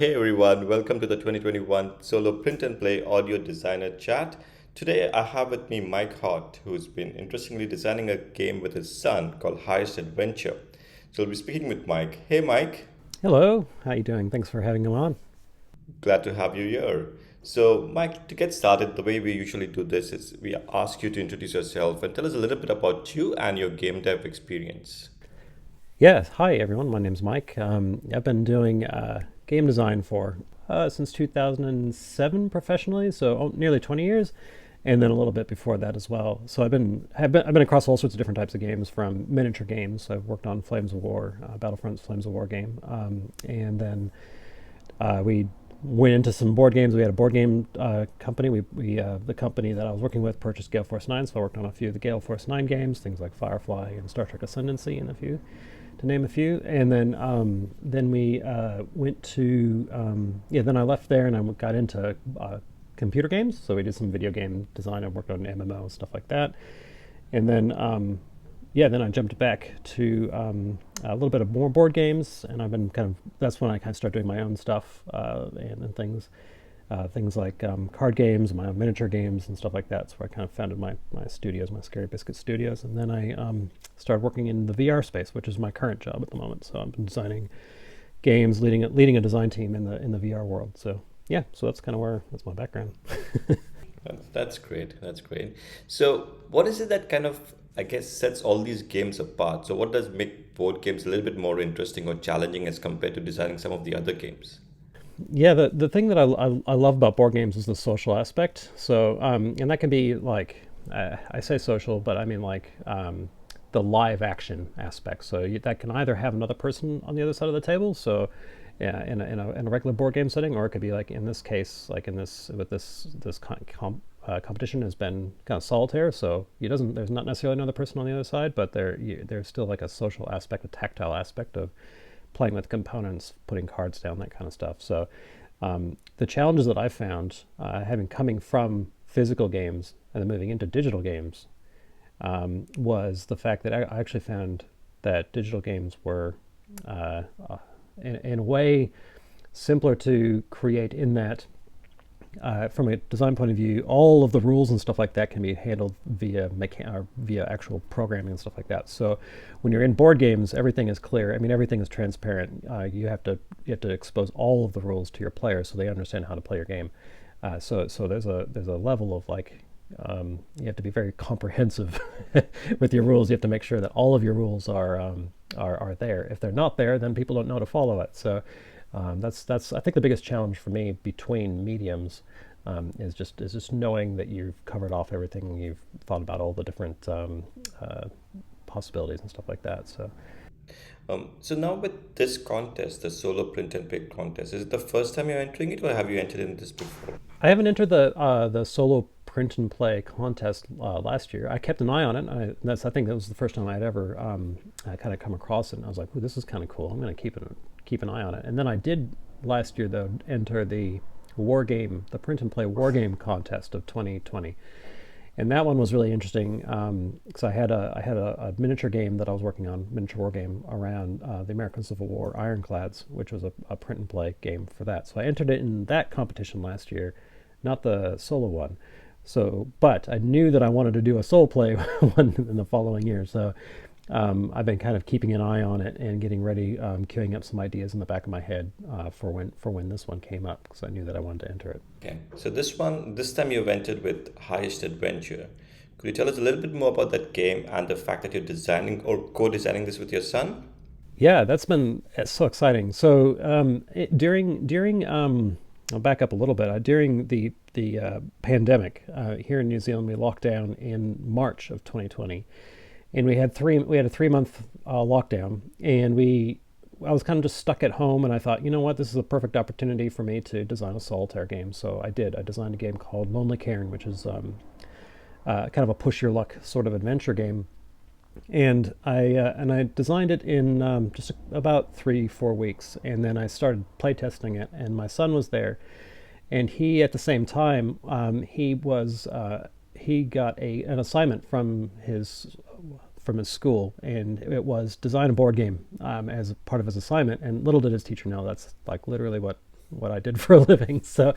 Hey everyone, welcome to the 2021 Solo Print and Play Audio Designer Chat. Today I have with me Mike Hart, who's been interestingly designing a game with his son called Highest Adventure. So we'll be speaking with Mike. Hey Mike, Hello, how you doing? Thanks for having me on. glad to have you here. So Mike, to get started, the way we usually do this is we ask you to introduce yourself and tell us a little bit about you and your game dev experience. Yeah, hi everyone. My name's Mike. I've been doing game design for since 2007 professionally, so nearly 20 years, and then a little bit before that as well. So I've been across all sorts of different types of games, from miniature games. I've worked on Flames of War, Battlefront's Flames of War game, and then we went into some board games. We had a board game company. The company that I was working with purchased Gale Force 9, so I worked on a few of the Gale Force 9 games, things like Firefly and Star Trek Ascendancy, and a few, to name a few. And then we went to Then I left there and I got into computer games. So we did some video game design. I worked on MMO stuff like that, and then I jumped back to a little bit of more board games, and I've been that's when I kind of started doing my own stuff and things like card games, my own miniature games, and stuff like that. So I kind of founded my studios, my Scary Biscuit Studios, and then I started working in the VR space, which is my current job at the moment. So I've been designing games, leading a design team in the VR world. So yeah, so that's my background. That's great. That's great. So, what is it that kind of, I guess, sets all these games apart? So, what does make board games a little bit more interesting or challenging as compared to designing some of the other games? Yeah, the thing that I love about board games is the social aspect. So, and that can be like, I say social, but I mean like the live action aspect. So that can either have another person on the other side of the table. So, yeah, in a regular board game setting, or it could be like in this case, like in this with this competition has been kind of solitaire. So there's not necessarily another person on the other side, but there's still like a social aspect, a tactile aspect of playing with components, putting cards down, that kind of stuff. So the challenges that I found, having coming from physical games and then moving into digital games, was the fact that I actually found that digital games were, in a way, simpler to create in that from a design point of view, all of the rules and stuff like that can be handled via actual programming and stuff like that. So when you're in board games, everything is clear. I mean, everything is transparent. You have to expose all of the rules to your players so they understand how to play your game. So there's a level of like, you have to be very comprehensive with your rules. You have to make sure that all of your rules are there. If they're not there, then people don't know how to follow it. So that's I think the biggest challenge for me between mediums, is just knowing that you've covered off everything. You've thought about all the different possibilities and stuff like that. So So now with this contest, the solo print and pick contest, is it the first time you're entering it, or have you entered in this before? I haven't entered the solo print and play contest last year. I kept an eye on it. I think that was the first time I'd ever kind of come across it. And I was like, "Ooh, this is kind of cool. I'm going to keep an eye on it." And then I did last year though enter the print and play war game contest of 2020, and that one was really interesting because I had a miniature game that I was working on, miniature war game around the American Civil War Ironclads, which was a print and play game for that. So I entered it in that competition last year, not the solo one. So, but I knew that I wanted to do a solo play one in the following year. So I've been kind of keeping an eye on it and getting ready, queuing up some ideas in the back of my head for when this one came up, because I knew that I wanted to enter it. Okay. So this time you've entered with Highest Adventure. Could you tell us a little bit more about that game and the fact that you're designing or co-designing this with your son? Yeah, that's been so exciting. So during I'll back up a little bit. During the pandemic here in New Zealand, we locked down in March of 2020, and we had a 3 month lockdown, and I was kind of just stuck at home, and I thought, you know what, this is a perfect opportunity for me to design a solitaire game. So I did. I designed a game called Lonely Cairn, which is kind of a push your luck sort of adventure game, and I designed it in just about 3-4 weeks, and then I started playtesting it, and my son was there, and he at the same time he got an assignment from his school, and it was design a board game as part of his assignment. And little did his teacher know that's like literally what what I did for a living. So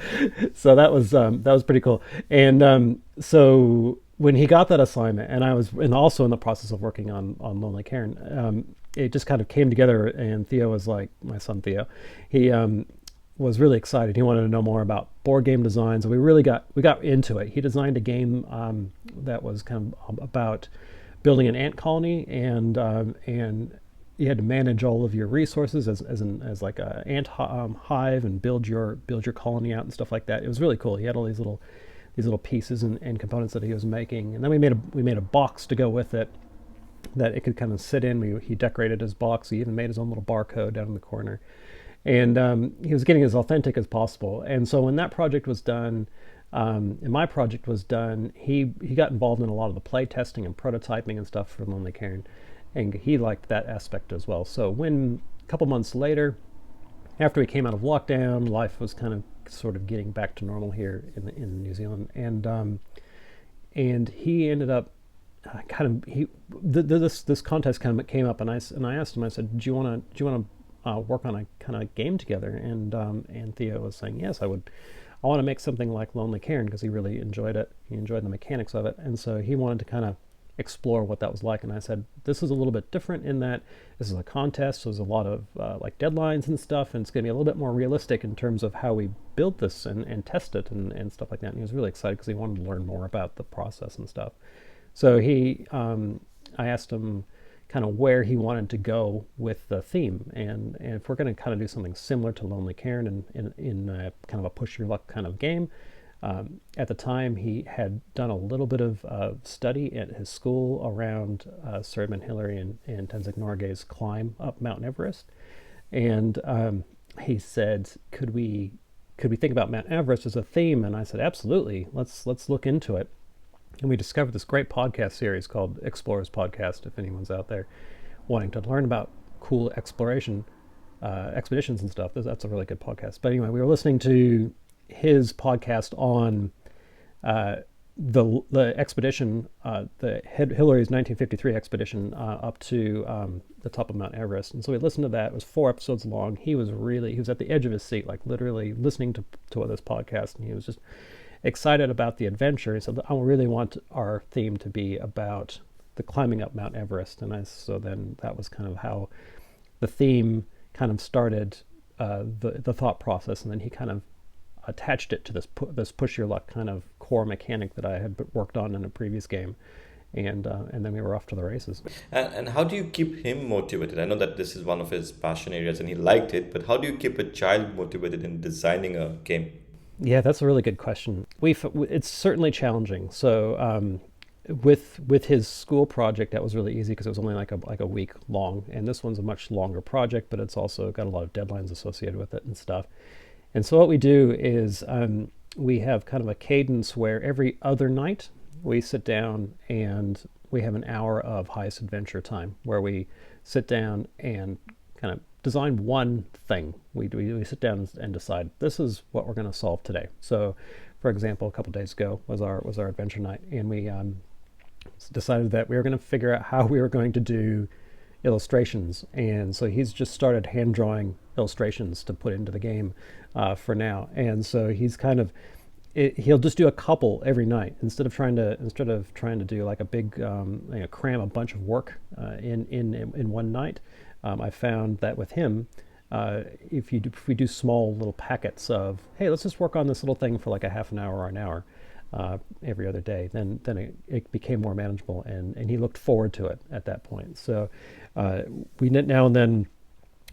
that was pretty cool. And so when he got that assignment, and I was and also in the process of working on Lonely Cairn, it just kind of came together. And Theo was like, my son Theo, he was really excited. He wanted to know more about board game design. So we got into it. He designed a game that was kind of about building an ant colony, and you had to manage all of your resources as like a ant hive, and build your colony out and stuff like that. It was really cool. He had all these little pieces and components that he was making, and then we made a box to go with it that it could kind of sit in. He decorated his box. He even made his own little barcode down in the corner, and he was getting as authentic as possible. And so when that project was done, and my project was done, he got involved in a lot of the play testing and prototyping and stuff for Lonely Cairn, and he liked that aspect as well. So when a couple months later, after we came out of lockdown, life was kind of sort of getting back to normal here in New Zealand, and he ended up this contest kind of came up, and I asked him. I said, do you want to work on a kind of game together? And Theo was saying, yes, I would. I want to make something like Lonely Cairn, because he really enjoyed it. He enjoyed the mechanics of it, and so he wanted to kind of explore what that was like. And I said, this is a little bit different in that this is a contest, so there's a lot of like deadlines and stuff, and it's going to be a little bit more realistic in terms of how we build this and test it and stuff like that. And he was really excited because he wanted to learn more about the process and stuff. So I asked him kind of where he wanted to go with the theme, and if we're going to kind of do something similar to Lonely Cairn in kind of a push your luck kind of game. At the time, he had done a little bit of study at his school around Sir Edmund Hillary and Tenzing Norgay's climb up Mount Everest, and he said, "Could we think about Mount Everest as a theme?" And I said, "Absolutely. Let's look into it." And we discovered this great podcast series called Explorers Podcast. If anyone's out there wanting to learn about cool exploration expeditions and stuff, that's a really good podcast. But anyway, we were listening to his podcast on the expedition, the Hillary's 1953 expedition up to the top of Mount Everest. And so we listened to that. It was 4 episodes long. He was at the edge of his seat, like literally listening to this podcast, and he was just excited about the adventure. He said, I really want our theme to be about the climbing up Mount Everest. And so then that was kind of how the theme kind of started the thought process, and then he kind of attached it to this push your luck kind of core mechanic that I had worked on in a previous game, and then we were off to the races. And how do you keep him motivated? I know that this is one of his passion areas and he liked it, but how do you keep a child motivated in designing a game? Yeah, that's a really good question. It's certainly challenging. So with his school project, that was really easy because it was only like a week long, and this one's a much longer project, but it's also got a lot of deadlines associated with it and stuff. And so what we do is we have kind of a cadence where every other night we sit down and we have an hour of highest adventure time where we sit down and kind of design one thing. We sit down and decide, this is what we're going to solve today. So, for example, a couple of days ago was our adventure night, and we decided that we were going to figure out how we were going to do illustrations. And so he's just started hand drawing illustrations to put into the game for now. And so he's kind of he'll just do a couple every night instead of trying to do like a big cram a bunch of work in one night. I found that with him, if we do small little packets of, hey, let's just work on this little thing for like a half an hour or an hour every other day, then it became more manageable, and he looked forward to it at that point. So we now and then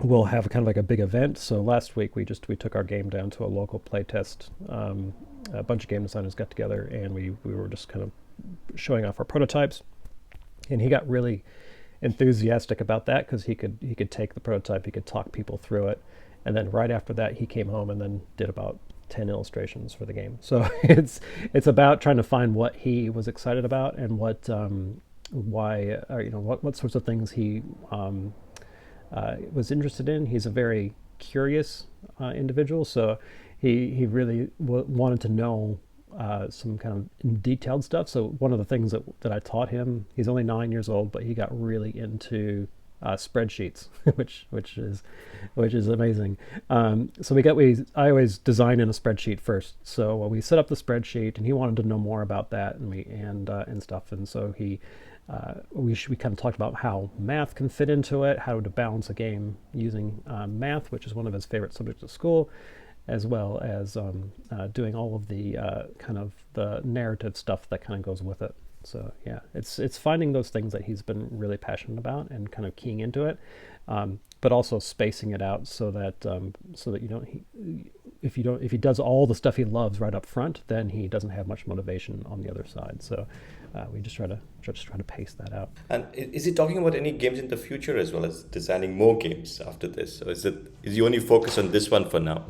we'll have kind of like a big event. So last week we took our game down to a local play test. A bunch of game designers got together, and we were just kind of showing off our prototypes, and he got really enthusiastic about that because he could take the prototype, he could talk people through it, and then right after that he came home and then did about 10 illustrations for the game. So it's about trying to find what he was excited about and what what sorts of things he was interested in. He's a very curious individual, so he really wanted to know some kind of detailed stuff. So one of the things that I taught him, he's only 9 years old, but he got really into spreadsheets, which is amazing. I always design in a spreadsheet first. So we set up the spreadsheet, and he wanted to know more about that and stuff. And so we kind of talked about how math can fit into it, how to balance a game using math, which is one of his favorite subjects at school, as well as doing all of the kind of the narrative stuff that kind of goes with it. So yeah, it's finding those things that he's been really passionate about and kind of keying into it, but also spacing it out so that if he does all the stuff he loves right up front, then he doesn't have much motivation on the other side. So we just try to pace that out. And is he talking about any games in the future as well as designing more games after this? Or is he only focused on this one for now?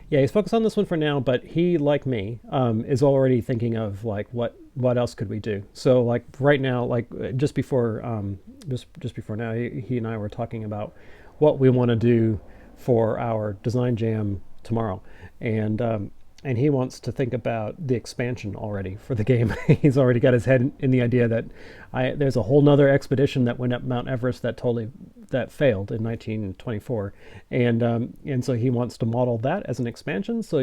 Yeah, he's focused on this one for now, but he, like me, is already thinking of like what else could we do. So like right now, like just before now, he and I were talking about what we want to do for our design jam tomorrow, and he wants to think about the expansion already for the game. He's already got his head in the idea that there's a whole nother expedition that went up Mount Everest that failed in 1924, and so he wants to model that as an expansion. So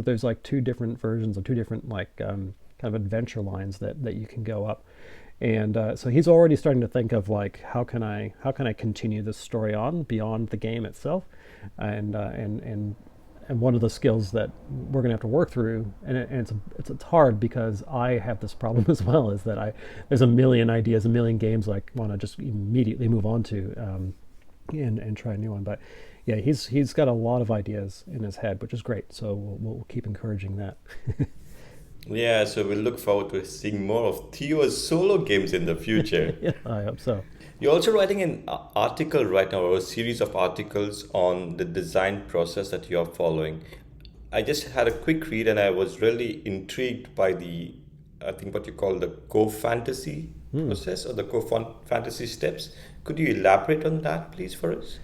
there's like two different versions of two different like kind of adventure lines that you can go up. And so he's already starting to think of like how can I continue this story on beyond the game itself, and one of the skills that we're going to have to work through, and it's hard because I have this problem as well, is that there's a million ideas, a million games I want to just immediately move on to, and try a new one. But yeah, he's got a lot of ideas in his head, which is great. So we'll keep encouraging that. Yeah, so we'll look forward to seeing more of Theo's solo games in the future. Yeah, I hope so. You're also writing an article right now, or a series of articles on the design process that you're following. I just had a quick read and I was really intrigued by I think what you call the co-fantasy process or the co-fantasy steps. Could you elaborate on that, please, for us?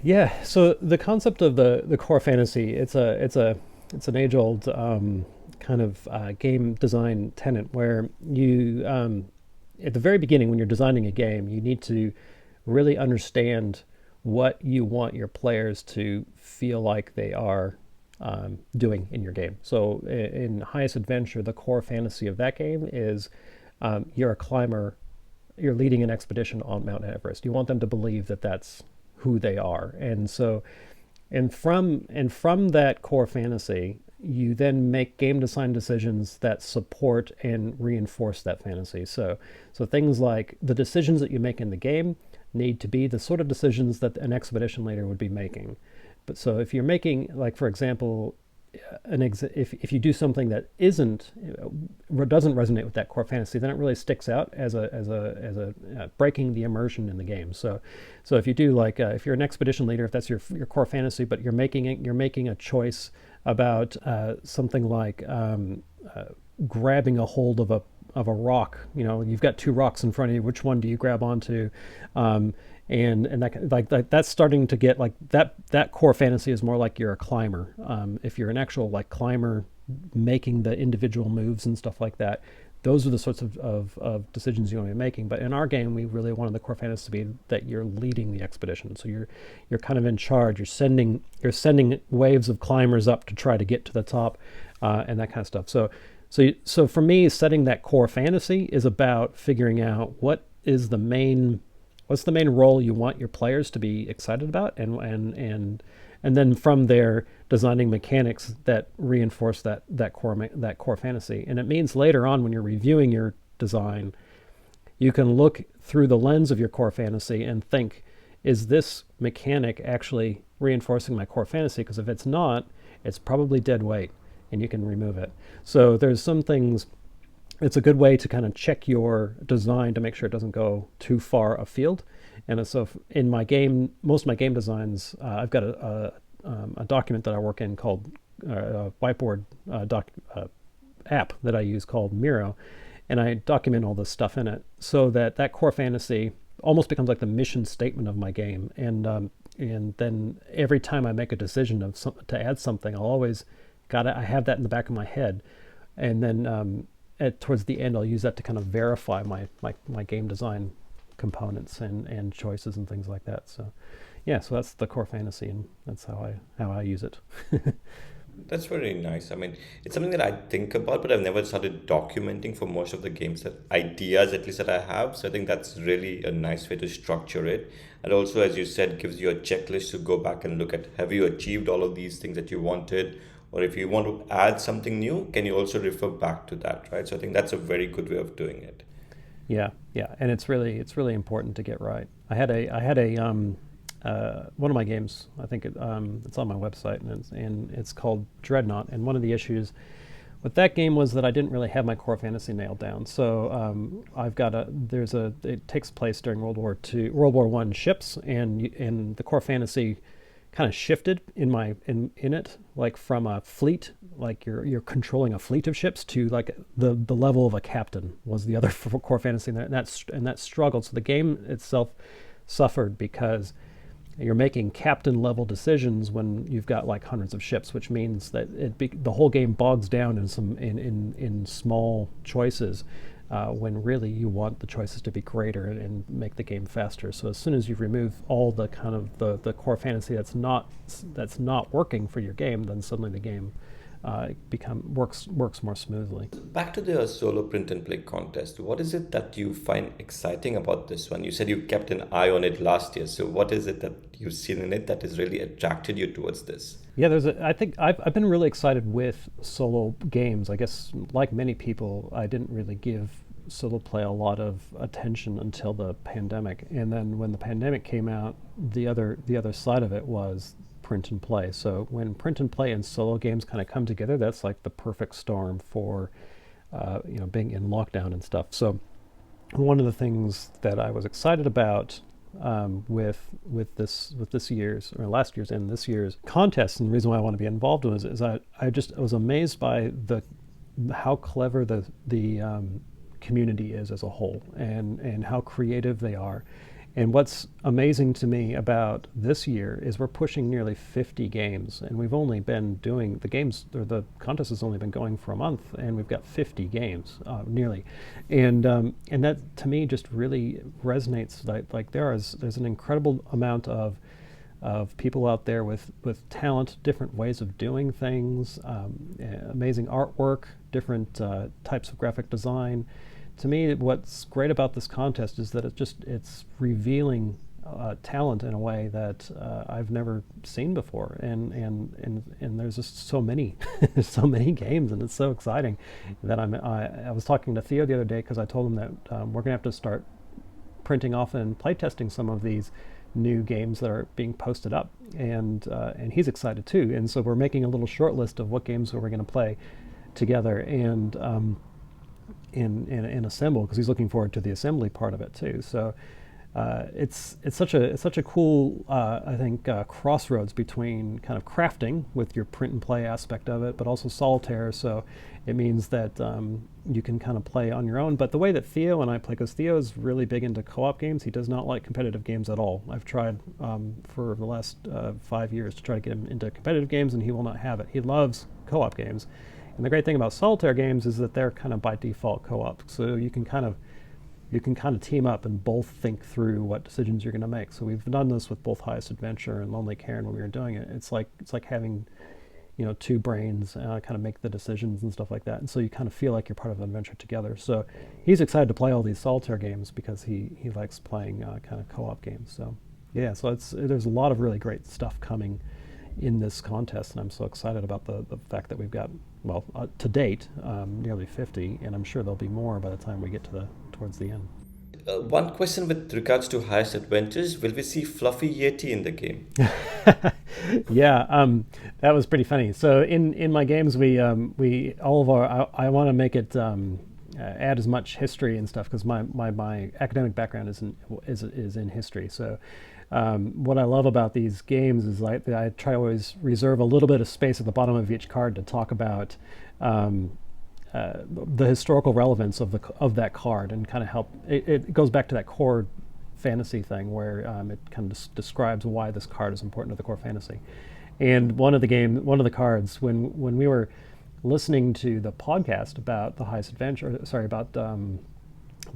Yeah. So the concept of the core fantasy, it's an age old kind of game design tenet where you at the very beginning, when you're designing a game, you need to really understand what you want your players to feel like they are doing in your game. So in Highest Adventure, the core fantasy of that game is you're a climber, you're leading an expedition on Mount Everest. You want them to believe that that's who they are. And from that core fantasy, you then make game design decisions that support and reinforce that fantasy. So things like the decisions that you make in the game need to be the sort of decisions that an expedition leader would be making. But so if you're making, like for example, if you do something that doesn't resonate with that core fantasy, then it really sticks out as a breaking the immersion in the game. So if you do like if you're an expedition leader, if that's your core fantasy, but you're making a choice about something like grabbing a hold of a rock. You know, you've got two rocks in front of you. Which one do you grab onto? And that like that's starting to get like that core fantasy is more like you're a climber. If you're an actual like climber making the individual moves and stuff like that, those are the sorts of decisions you want to be making. But in our game, we really wanted the core fantasy to be that you're leading the expedition. So you're kind of in charge. You're sending waves of climbers up to try to get to the top, and that kind of stuff. So for me, setting that core fantasy is about figuring out what's the main role you want your players to be excited about, and then from there designing mechanics that reinforce that core fantasy. And it means later on when you're reviewing your design, you can look through the lens of your core fantasy and think, is this mechanic actually reinforcing my core fantasy? Because if it's not, it's probably dead weight, and you can remove it. So there's some things. It's a good way to kind of check your design to make sure it doesn't go too far afield. And so in my game, most of my game designs, I've got a document that I work in called a whiteboard app that I use called Miro, and I document all this stuff in it so that core fantasy almost becomes like the mission statement of my game. And then every time I make a decision to add something, I have that in the back of my head, and then towards the end, I'll use that to kind of verify my game design components and choices and things like that. So yeah, so that's the core fantasy, and that's how I use it. That's very nice. I mean, it's something that I think about, but I've never started documenting for most of the games that ideas, at least that I have. So I think that's really a nice way to structure it. And also, as you said, gives you a checklist to go back and look at have you achieved all of these things that you wanted? Or if you want to add something new, can you also refer back to that, right? So I think that's a very good way of doing it. Yeah, yeah, and it's really important to get right. I had a one of my games. I think it's on my website, and it's called Dreadnought. And one of the issues with that game was that I didn't really have my core fantasy nailed down. So I've got it takes place during World War One ships, and the core fantasy kind of shifted in it, like from a fleet, like you're controlling a fleet of ships, to like the level of a captain was the other core fantasy, and that struggled. So the game itself suffered because you're making captain level decisions when you've got like hundreds of ships, which means that the whole game bogs down in small choices, when really you want the choices to be greater and make the game faster. So as soon as you remove all the kind of the core fantasy that's not working for your game, then suddenly the game become works more smoothly. Back to the solo print and play contest. What is it that you find exciting about this one? You said you kept an eye on it last year. So what is it that you've seen in it that has really attracted you towards this? Yeah, I think I've been really excited with solo games. I guess like many people, I didn't really give solo play a lot of attention until the pandemic. And then when the pandemic came out, the other side of it was print and play. So when print and play and solo games kind of come together, that's like the perfect storm for being in lockdown and stuff. So one of the things that I was excited about with this year's or last year's and this year's contest, and the reason why I want to be involved was is I was amazed by how clever the community is as a whole, and how creative they are. And what's amazing to me about this year is we're pushing nearly 50 games, and we've only been doing the contest has only been going for a month, and we've got 50 games nearly, and that to me just really resonates. Like there's an incredible amount of people out there with talent, different ways of doing things, amazing artwork, different types of graphic design. To me, what's great about this contest is that it's revealing talent in a way that I've never seen before, and there's just so many there's so many games, and it's so exciting that I was talking to Theo the other day because I told him that we're gonna have to start printing off and playtesting some of these new games that are being posted up, and he's excited too, and so we're making a little short list of what games we're going to play together, and in assemble, because he's looking forward to the assembly part of it too. So it's such a cool I think crossroads between kind of crafting with your print and play aspect of it, but also solitaire. So it means that you can kind of play on your own. But the way that Theo and I play, because Theo is really big into co-op games, he does not like competitive games at all. I've tried for the last 5 years to try to get him into competitive games, and he will not have it. He loves co-op games. And the great thing about solitaire games is that they're kind of by default co-op. So you can kind of team up and both think through what decisions you're going to make. So we've done this with both Highest Adventure and Lonely Cairn when we were doing it. It's like having two brains kind of make the decisions and stuff like that. And so you kind of feel like you're part of an adventure together. So he's excited to play all these solitaire games because he likes playing kind of co-op games. So yeah, so there's a lot of really great stuff coming in this contest, and I'm so excited about the fact that we've got, to date, nearly 50, and I'm sure there'll be more by the time we get towards the end. One question with regards to highest adventures: will we see Fluffy Yeti in the game? Yeah, that was pretty funny. So in my games, we all of our I want to make it add as much history and stuff, because my academic background is in history. So what I love about these games is I try to always reserve a little bit of space at the bottom of each card to talk about the historical relevance of that card, and kind of help. It goes back to that core fantasy thing where it kind of describes why this card is important to the core fantasy. And one of the cards, when we were listening to the podcast about the Highest Adventure, about the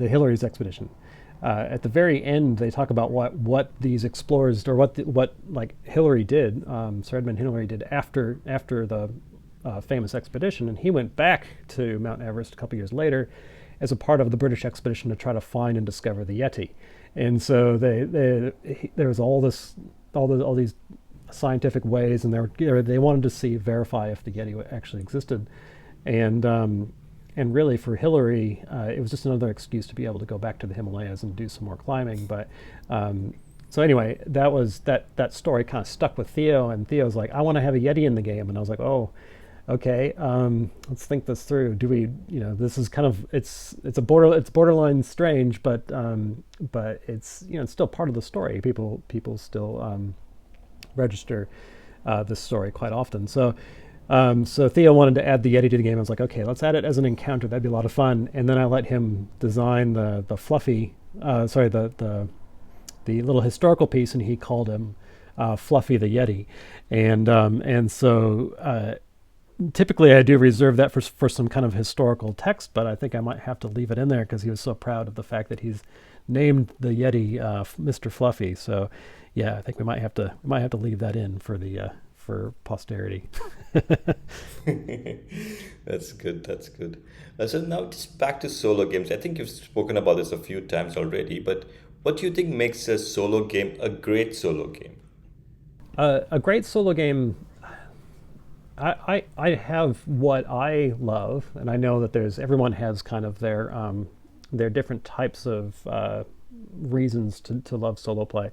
Hillary's expedition, at the very end, they talk about what these explorers or what like Hillary did, Sir Edmund Hillary did after the famous expedition, and he went back to Mount Everest a couple years later as a part of the British expedition to try to find and discover the Yeti. And so there was all these scientific ways, and they wanted to verify if the Yeti actually existed, and really for Hillary, it was just another excuse to be able to go back to the Himalayas and do some more climbing. But so anyway, that story kind of stuck with Theo, and Theo's like, I want to have a Yeti in the game, and I was like, oh, okay, let's think this through. Do we, this is kind of it's borderline strange, but it's it's still part of the story. People still register this story quite often. So Theo wanted to add the Yeti to the game. I was like, okay, let's add it as an encounter. That'd be a lot of fun. And then I let him design the fluffy, the little historical piece, and he called him Fluffy the Yeti. And so typically I do reserve that for some kind of historical text, but I think I might have to leave it in there because he was so proud of the fact that he's named the Yeti Mr. Fluffy. So yeah, I think we might have to leave that in for posterity. That's good. That's good. So now just back to solo games. I think you've spoken about this a few times already, but what do you think makes a solo game a great solo game? A great solo game. I have what I love, and I know that everyone has kind of their different types of reasons to love solo play.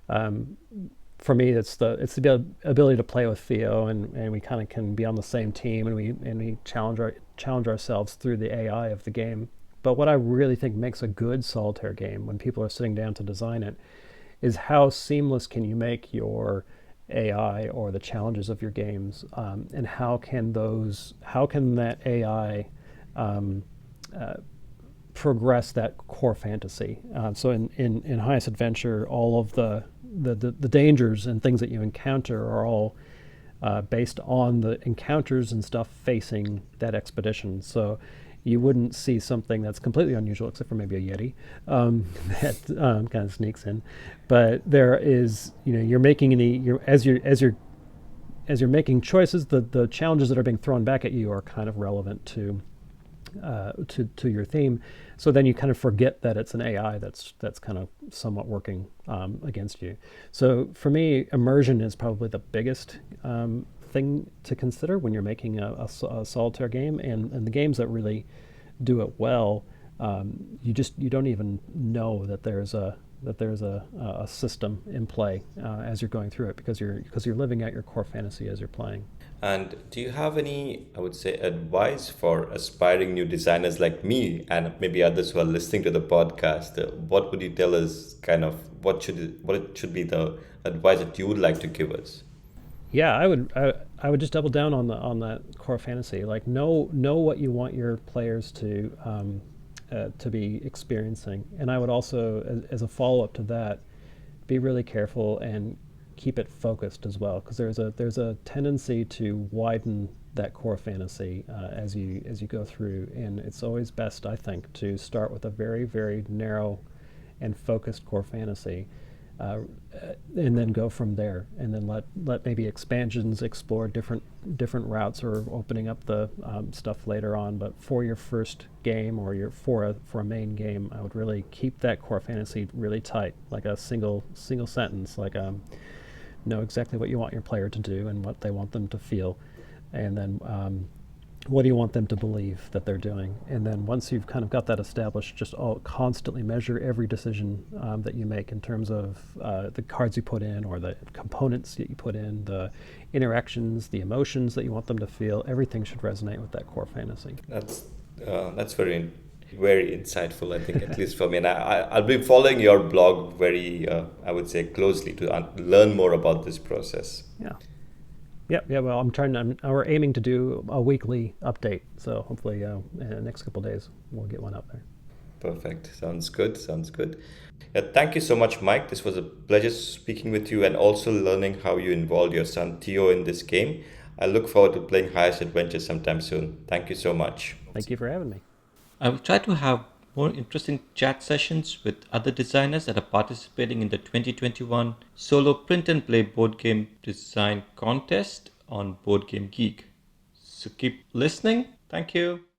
For me, it's the ability to play with Theo, and we kind of can be on the same team, and we challenge ourselves through the AI of the game. But what I really think makes a good solitaire game, when people are sitting down to design it, is how seamless can you make your AI or the challenges of your games, and how can that AI progress that core fantasy. So in Highest Adventure, all of the dangers and things that you encounter are all based on the encounters and stuff facing that expedition. So you wouldn't see something that's completely unusual, except for maybe a Yeti, that kind of sneaks in. But there is, you're making as you're making choices, the challenges that are being thrown back at you are kind of relevant to your theme. So then you kind of forget that it's an AI that's kind of somewhat working against you. So for me, immersion is probably the biggest thing to consider when you're making a solitaire game, and the games that really do it well, you don't even know that there's a system in play as you're going through it, because you're living out your core fantasy as you're playing. And do you have any, I would say, advice for aspiring new designers like me and maybe others who are listening to the podcast? What would you tell us, kind of, what it should be the advice that you would like to give us? Yeah, I would just double down on that core fantasy. Like, know what you want your players to be experiencing, and I would also, as a follow up to that, be really careful and keep it focused as well, because there's a tendency to widen that core fantasy as you go through, and it's always best, I think, to start with a very, very narrow and focused core fantasy, and then go from there, and then let maybe expansions explore different routes, or opening up the stuff later on. But for your first game, or for a main game, I would really keep that core fantasy really tight, like a single sentence, like know exactly what you want your player to do and what they want them to feel, and then what do you want them to believe that they're doing. And then once you've kind of got that established, just constantly measure every decision that you make in terms of the cards you put in, or the components that you put in, the interactions, the emotions that you want them to feel. Everything should resonate with that core fantasy. That's very, very insightful, I think, at least for me. And I'll be following your blog very, I would say, closely to learn more about this process. Yeah. Yeah. Well, we're aiming to do a weekly update. So hopefully in the next couple of days, we'll get one up there. Perfect. Sounds good. Yeah, thank you so much, Mike. This was a pleasure speaking with you, and also learning how you involved your son Theo in this game. I look forward to playing Highest Adventure sometime soon. Thank you so much. Thank you for having me. I will try to have more interesting chat sessions with other designers that are participating in the 2021 Solo Print and Play board game design contest on Board Game Geek. So keep listening. Thank you.